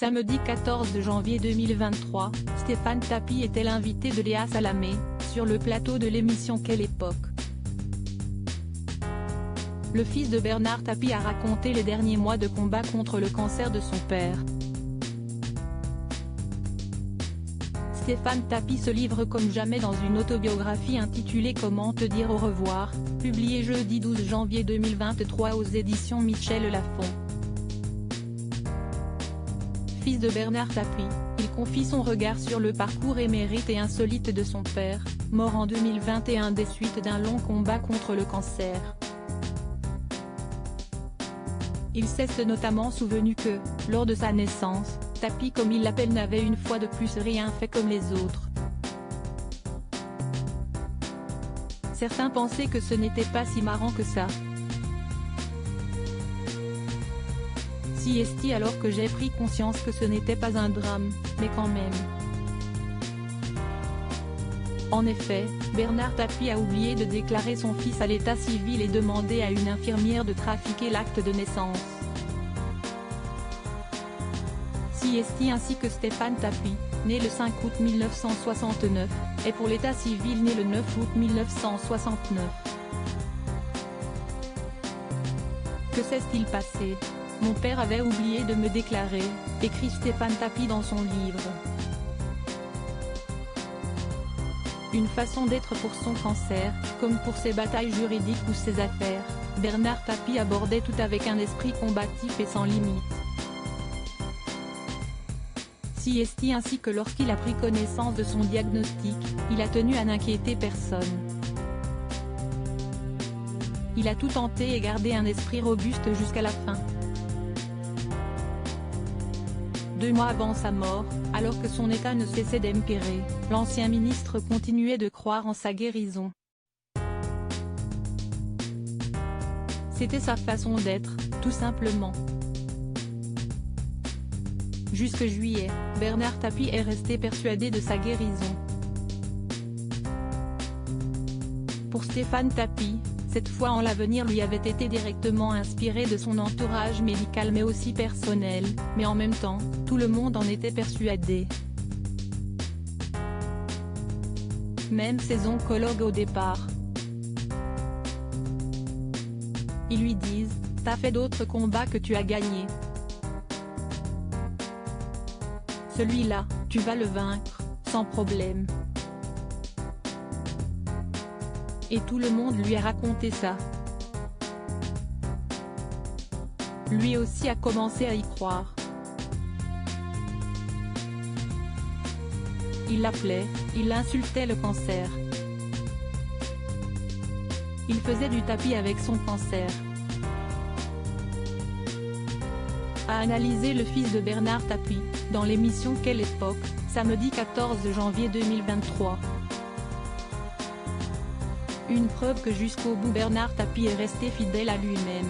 Samedi 14 janvier 2023, Stéphane Tapie était l'invité de Léa Salamé, sur le plateau de l'émission Quelle époque. Le fils de Bernard Tapie a raconté les derniers mois de combat contre le cancer de son père. Stéphane Tapie se livre comme jamais dans une autobiographie intitulée Comment te dire au revoir, publiée jeudi 12 janvier 2023 aux éditions Michel Lafon. Fils de Bernard Tapie, il confie son regard sur le parcours émérite et insolite de son père, mort en 2021 des suites d'un long combat contre le cancer. Il s'est notamment souvenu que, lors de sa naissance, Tapie comme il l'appelle n'avait une fois de plus rien fait comme les autres. Certains pensaient que ce n'était pas si marrant que ça. Si est-il alors que j'ai pris conscience que ce n'était pas un drame, mais quand même. En effet, Bernard Tapie a oublié de déclarer son fils à l'état civil et demandé à une infirmière de trafiquer l'acte de naissance. Si est ainsi que Stéphane Tapie, né le 5 août 1969, est pour l'état civil né le 9 août 1969. Que s'est-il passé ? Mon père avait oublié de me déclarer, écrit Stéphane Tapie dans son livre. Une façon d'être pour son cancer, comme pour ses batailles juridiques ou ses affaires, Bernard Tapie abordait tout avec un esprit combatif et sans limite. Si est ainsi que lorsqu'il a pris connaissance de son diagnostic, il a tenu à n'inquiéter personne. Il a tout tenté et gardé un esprit robuste jusqu'à la fin. 2 mois avant sa mort, alors que son état ne cessait d'empirer, l'ancien ministre continuait de croire en sa guérison. C'était sa façon d'être, tout simplement. Jusque juillet, Bernard Tapie est resté persuadé de sa guérison. Pour Stéphane Tapie, cette foi en l'avenir lui avait été directement inspirée de son entourage médical mais aussi personnel, mais en même temps, tout le monde en était persuadé. Même ses oncologues au départ. Ils lui disent, t'as fait d'autres combats que tu as gagnés. Celui-là, tu vas le vaincre, sans problème. Et tout le monde lui a raconté ça. Lui aussi a commencé à y croire. Il l'appelait, il insultait le cancer. Il faisait du tapis avec son cancer. A analysé le fils de Bernard Tapie, dans l'émission Quelle époque, samedi 14 janvier 2023. Une preuve que jusqu'au bout Bernard Tapie est resté fidèle à lui-même.